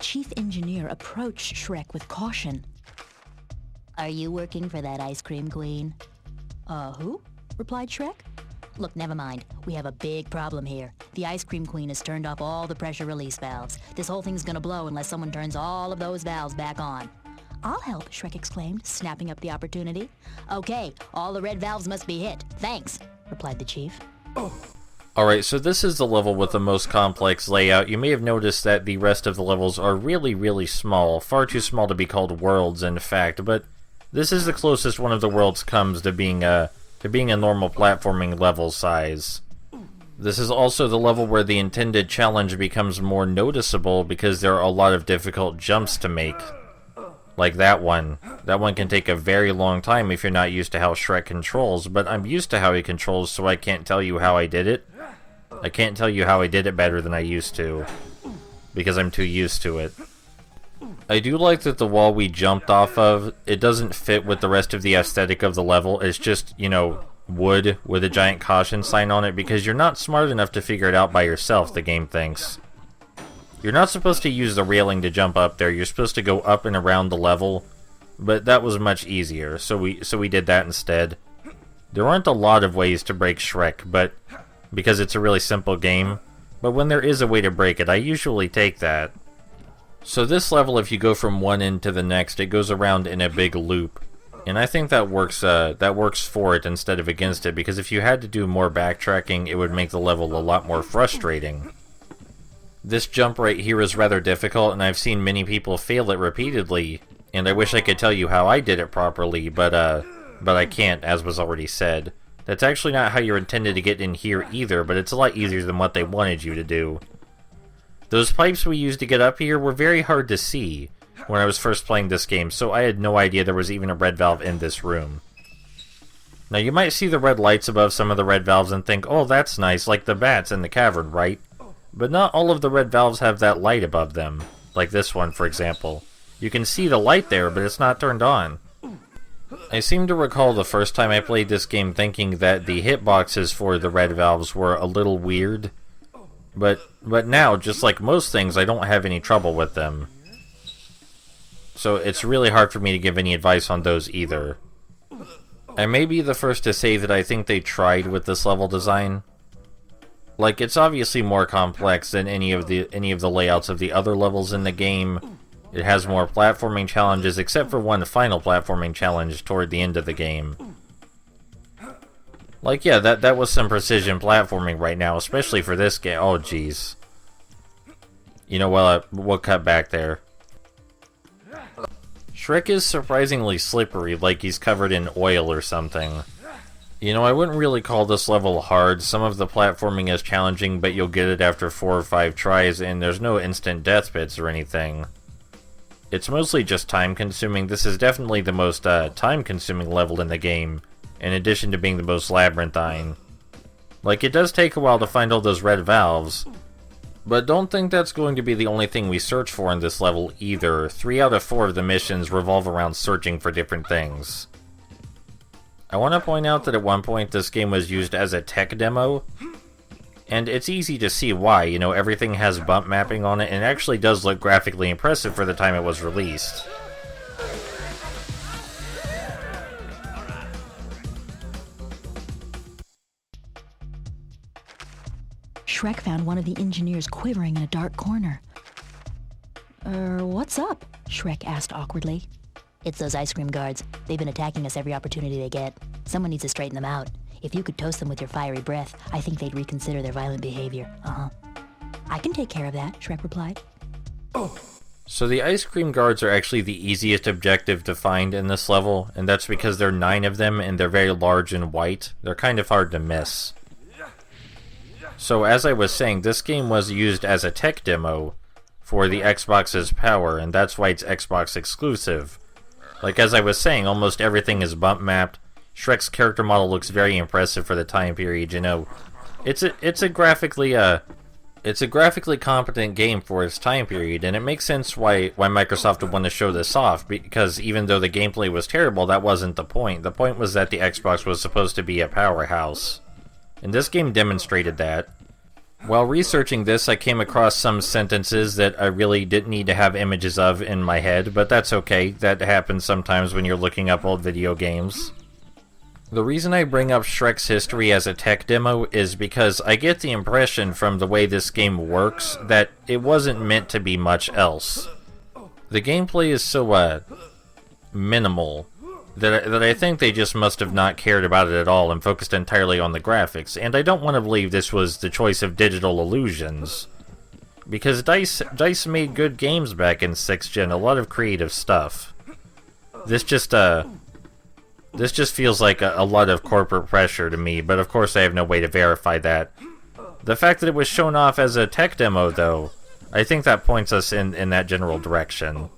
chief engineer approached Shrek with caution. Are you working for that ice cream queen? Who? Replied Shrek. Look, never mind. We have a big problem here. The ice cream queen has turned off all the pressure release valves. This whole thing's gonna blow unless someone turns all of those valves back on. I'll help, Shrek exclaimed, snapping up the opportunity. Okay, all the red valves must be hit. Thanks, replied the chief. Alright, so this is the level with the most complex layout. You may have noticed that the rest of the levels are really, really small. Far too small to be called worlds, in fact, but this is the closest one of the worlds comes to being a normal platforming level size. This is also the level where the intended challenge becomes more noticeable because there are a lot of difficult jumps to make. Like that one. That one can take a very long time if you're not used to how Shrek controls, but I'm used to how he controls, so I can't tell you how I did it. I can't tell you how I did it better than I used to, because I'm too used to it. I do like that the wall we jumped off of, it doesn't fit with the rest of the aesthetic of the level. It's just, you know, wood with a giant caution sign on it, because you're not smart enough to figure it out by yourself, the game thinks. You're not supposed to use the railing to jump up there, you're supposed to go up and around the level, but that was much easier, so we did that instead. There aren't a lot of ways to break Shrek, but because it's a really simple game, but when there is a way to break it, I usually take that. So this level, if you go from one end to the next, it goes around in a big loop. And I think that works for it instead of against it, because if you had to do more backtracking, it would make the level a lot more frustrating. This jump right here is rather difficult, and I've seen many people fail it repeatedly, and I wish I could tell you how I did it properly, but I can't, as was already said. That's actually not how you're intended to get in here either, but it's a lot easier than what they wanted you to do. Those pipes we used to get up here were very hard to see when I was first playing this game, so I had no idea there was even a red valve in this room. Now you might see the red lights above some of the red valves and think, oh, that's nice, like the bats in the cavern, right? But not all of the red valves have that light above them, like this one, for example. You can see the light there, but it's not turned on. I seem to recall the first time I played this game thinking that the hitboxes for the red valves were a little weird, but now, just like most things, I don't have any trouble with them. So it's really hard for me to give any advice on those either. I may be the first to say that I think they tried with this level design. Like, it's obviously more complex than any of the layouts of the other levels in the game. It has more platforming challenges, except for one final platforming challenge toward the end of the game. Like, yeah, that was some precision platforming right now, especially for this game. Oh, jeez. You know, well, we'll cut back there. Shrek is surprisingly slippery, like he's covered in oil or something. You know, I wouldn't really call this level hard. Some of the platforming is challenging, but you'll get it after 4 or 5 tries, and there's no instant death bits or anything. It's mostly just time-consuming. This is definitely the most time-consuming level in the game, in addition to being the most labyrinthine. Like, it does take a while to find all those red valves, but don't think that's going to be the only thing we search for in this level either. 3 out of 4 of the missions revolve around searching for different things. I want to point out that at one point this game was used as a tech demo, and it's easy to see why. You know, everything has bump mapping on it, and it actually does look graphically impressive for the time it was released. Shrek found one of the engineers quivering in a dark corner. What's up? Shrek asked awkwardly. It's those ice cream guards. They've been attacking us every opportunity they get. Someone needs to straighten them out. If you could toast them with your fiery breath, I think they'd reconsider their violent behavior. I can take care of that, Shrek replied. So the ice cream guards are actually the easiest objective to find in this level, and that's because there are 9 of them and they're very large and white. They're kind of hard to miss. So as I was saying, this game was used as a tech demo for the Xbox's power, and that's why it's Xbox exclusive. Like as I was saying, almost everything is bump mapped. Shrek's character model looks very impressive for the time period, you know. It's a graphically competent game for its time period, and it makes sense why Microsoft would want to show this off, because even though the gameplay was terrible, that wasn't the point. The point was that the Xbox was supposed to be a powerhouse. And this game demonstrated that. While researching this, I came across some sentences that I really didn't need to have images of in my head, but that's okay. That happens sometimes when you're looking up old video games. The reason I bring up Shrek's history as a tech demo is because I get the impression from the way this game works that it wasn't meant to be much else. The gameplay is so, minimal that I think they just must have not cared about it at all and focused entirely on the graphics, and I don't want to believe this was the choice of Digital Illusions. Because DICE made good games back in 6th Gen, a lot of creative stuff. This just feels like a lot of corporate pressure to me, but of course I have no way to verify that. The fact that it was shown off as a tech demo, though, I think that points us in that general direction.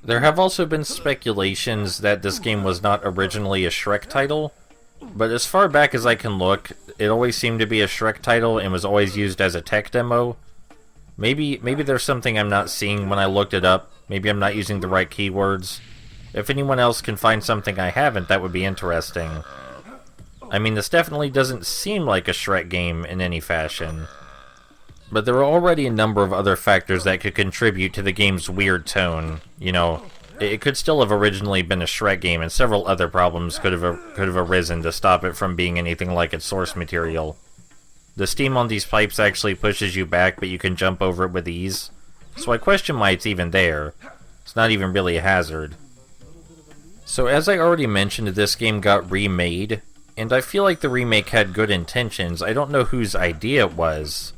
There have also been speculations that this game was not originally a Shrek title, but as far back as I can look, it always seemed to be a Shrek title and was always used as a tech demo. Maybe there's something I'm not seeing when I looked it up. Maybe I'm not using the right keywords. If anyone else can find something I haven't, that would be interesting. I mean, this definitely doesn't seem like a Shrek game in any fashion. But there are already a number of other factors that could contribute to the game's weird tone. You know, it could still have originally been a Shrek game, and several other problems could have arisen to stop it from being anything like its source material. The steam on these pipes actually pushes you back, but you can jump over it with ease. So I question why it's even there. It's not even really a hazard. So as I already mentioned, this game got remade, and I feel like the remake had good intentions. I don't know whose idea it was,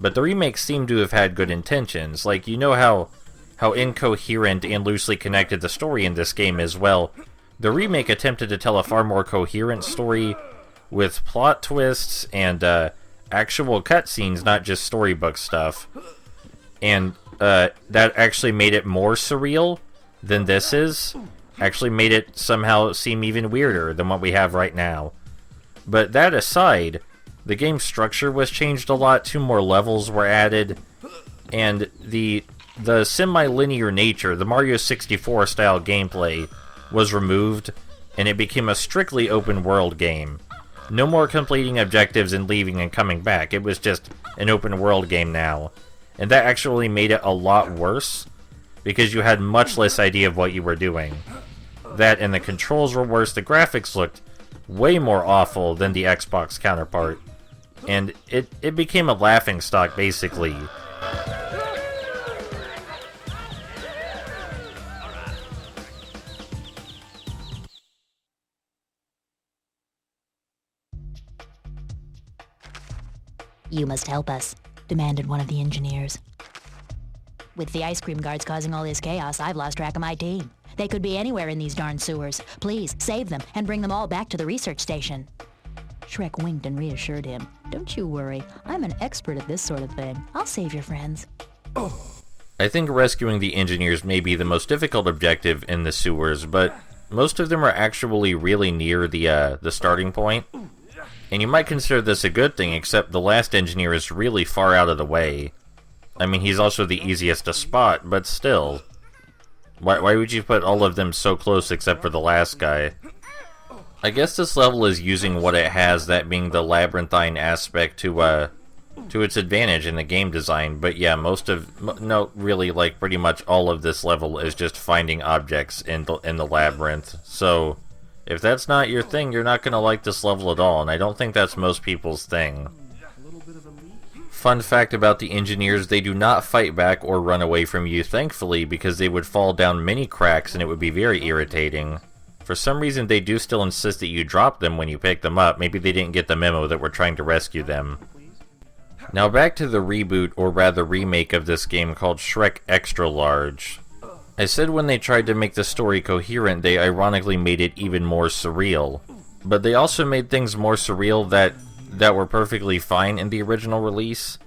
but the remake seemed to have had good intentions. Like, you know how incoherent and loosely connected the story in this game is? Well, the remake attempted to tell a far more coherent story with plot twists and actual cutscenes, not just storybook stuff. And that actually made it more surreal than this is. Actually made it somehow seem even weirder than what we have right now. But that aside, the game's structure was changed a lot, 2 more levels were added, and the semi-linear nature, the Mario 64 style gameplay, was removed, and it became a strictly open-world game. No more completing objectives and leaving and coming back, it was just an open-world game now. And that actually made it a lot worse, because you had much less idea of what you were doing. That and the controls were worse, the graphics looked way more awful than the Xbox counterpart. And it became a laughingstock, basically. You must help us, demanded one of the engineers. With the ice cream guards causing all this chaos, I've lost track of my team. They could be anywhere in these darn sewers. Please, save them and bring them all back to the research station. Shrek winked and reassured him. Don't you worry, I'm an expert at this sort of thing. I'll save your friends. I think rescuing the engineers may be the most difficult objective in the sewers, but most of them are actually really near the starting point. And you might consider this a good thing, except the last engineer is really far out of the way. I mean, he's also the easiest to spot, but still. Why would you put all of them so close except for the last guy? I guess this level is using what it has, that being the labyrinthine aspect, to its advantage in the game design, but yeah, really, like, pretty much all of this level is just finding objects in the labyrinth, so if that's not your thing, you're not gonna like this level at all, and I don't think that's most people's thing. Fun fact about the engineers, they do not fight back or run away from you, thankfully, because they would fall down many cracks and it would be very irritating. For some reason, they do still insist that you drop them when you pick them up. Maybe they didn't get the memo that we're trying to rescue them. Now back to the reboot, or rather remake of this game called Shrek Extra Large. I said when they tried to make the story coherent, they ironically made it even more surreal. But they also made things more surreal that were perfectly fine in the original release.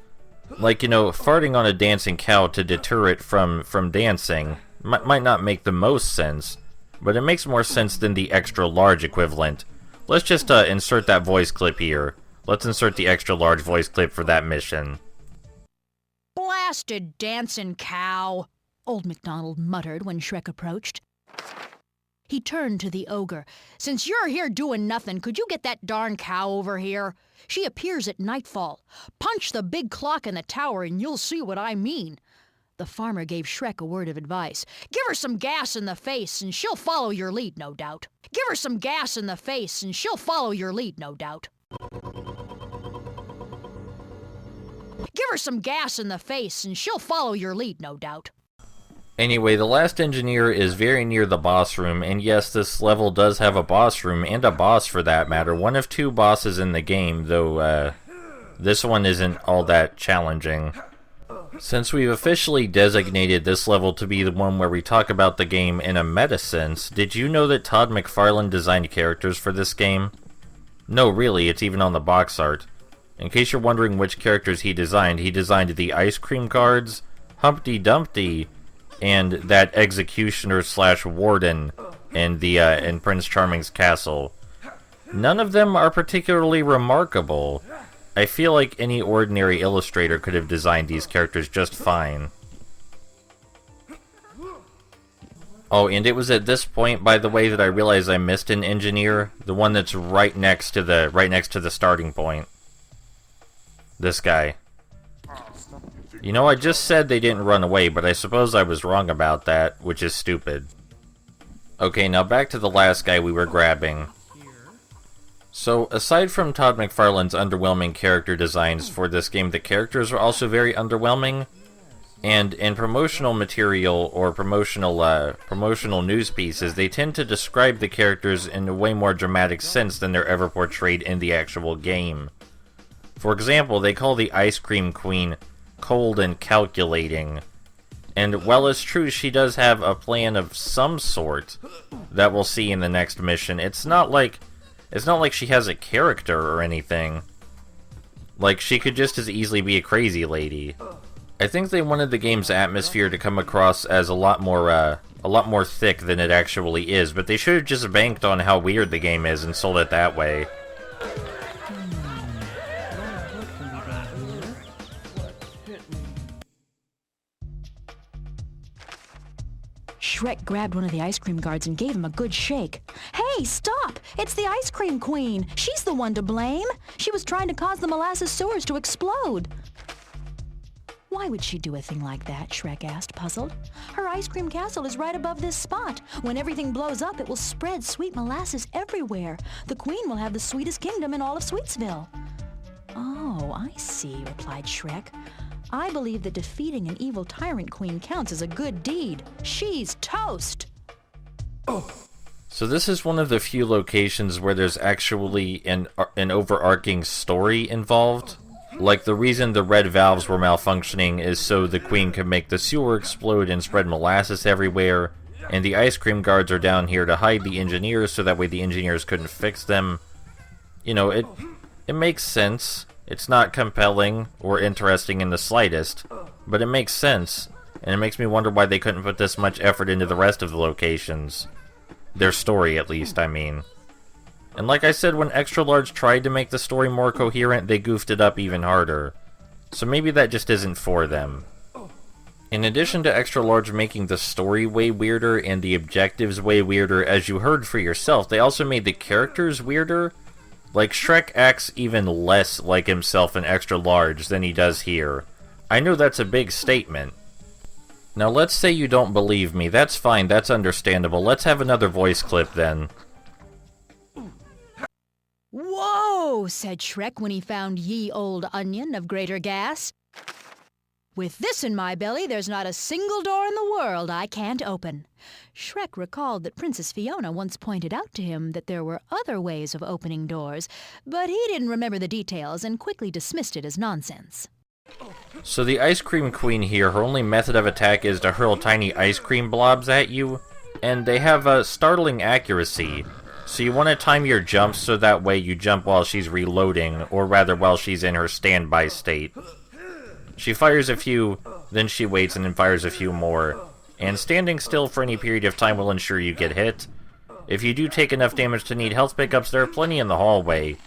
Like, you know, farting on a dancing cow to deter it from dancing might not make the most sense, but it makes more sense than the extra large equivalent. Let's just insert that voice clip here. Let's insert the extra large voice clip for that mission. Blasted dancing cow, Old MacDonald muttered when Shrek approached. He turned to the ogre. "Since you're here doing nothing, could you get that darn cow over here? She appears at nightfall. Punch the big clock in the tower and you'll see what I mean." The farmer gave Shrek a word of advice. "Give her some gas in the face and she'll follow your lead, no doubt. Give her some gas in the face and she'll follow your lead, no doubt. Give her some gas in the face and she'll follow your lead, no doubt." Anyway, the last engineer is very near the boss room, and yes, this level does have a boss room, and a boss for that matter. One of two bosses in the game, though this one isn't all that challenging. Since we've officially designated this level to be the one where we talk about the game in a meta sense, did you know that Todd McFarlane designed characters for this game? No, really, it's even on the box art. In case you're wondering which characters he designed the ice cream guards, Humpty Dumpty, and that executioner / warden in Prince Charming's castle. None of them are particularly remarkable. I feel like any ordinary illustrator could have designed these characters just fine. Oh, and it was at this point, by the way, that I realized I missed an engineer, the one that's right next to the starting point. This guy. You know, I just said they didn't run away, but I suppose I was wrong about that, which is stupid. Okay, now back to the last guy we were grabbing. So, aside from Todd McFarlane's underwhelming character designs for this game, the characters are also very underwhelming. And in promotional material or promotional news pieces, they tend to describe the characters in a way more dramatic sense than they're ever portrayed in the actual game. For example, they call the Ice Cream Queen cold and calculating. And while it's true she does have a plan of some sort that we'll see in the next mission, it's not like she has a character or anything. Like, she could just as easily be a crazy lady. I think they wanted the game's atmosphere to come across as a lot more thick than it actually is, but they should have just banked on how weird the game is and sold it that way. Shrek grabbed one of the ice cream guards and gave him a good shake. "Hey, stop! It's the Ice Cream Queen. She's the one to blame. She was trying to cause the molasses sewers to explode." Why would she do a thing like that? Shrek asked, puzzled. Her ice cream castle is right above this spot. When everything blows up, it will spread sweet molasses everywhere. The queen will have the sweetest kingdom in all of Sweetsville. Oh, I see, replied Shrek. I believe that defeating an evil tyrant queen counts as a good deed. She's toast! So this is one of the few locations where there's actually an overarching story involved. Like, the reason the red valves were malfunctioning is so the queen could make the sewer explode and spread molasses everywhere, and the ice cream guards are down here to hide the engineers so that way the engineers couldn't fix them. You know, it makes sense. It's not compelling or interesting in the slightest, but it makes sense, and it makes me wonder why they couldn't put this much effort into the rest of the locations. Their story, at least, I mean. And like I said, when Extra Large tried to make the story more coherent, they goofed it up even harder. So maybe that just isn't for them. In addition to Extra Large making the story way weirder and the objectives way weirder, as you heard for yourself, they also made the characters weirder. Like, Shrek acts even less like himself in Extra Large than he does here. I know that's a big statement. Now let's say you don't believe me, that's fine, that's understandable. Let's have another voice clip then. "Whoa," said Shrek when he found ye old onion of greater gas. "With this in my belly, there's not a single door in the world I can't open." Shrek recalled that Princess Fiona once pointed out to him that there were other ways of opening doors, but he didn't remember the details and quickly dismissed it as nonsense. So the Ice Cream Queen here, her only method of attack is to hurl tiny ice cream blobs at you, and they have a startling accuracy. So you want to time your jumps so that way you jump while she's reloading, or rather while she's in her standby state. She fires a few, then she waits and then fires a few more. And standing still for any period of time will ensure you get hit. If you do take enough damage to need health pickups, there are plenty in the hallway.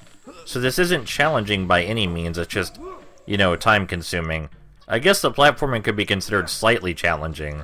So this isn't challenging by any means, it's just, you know, time consuming. I guess the platforming could be considered slightly challenging.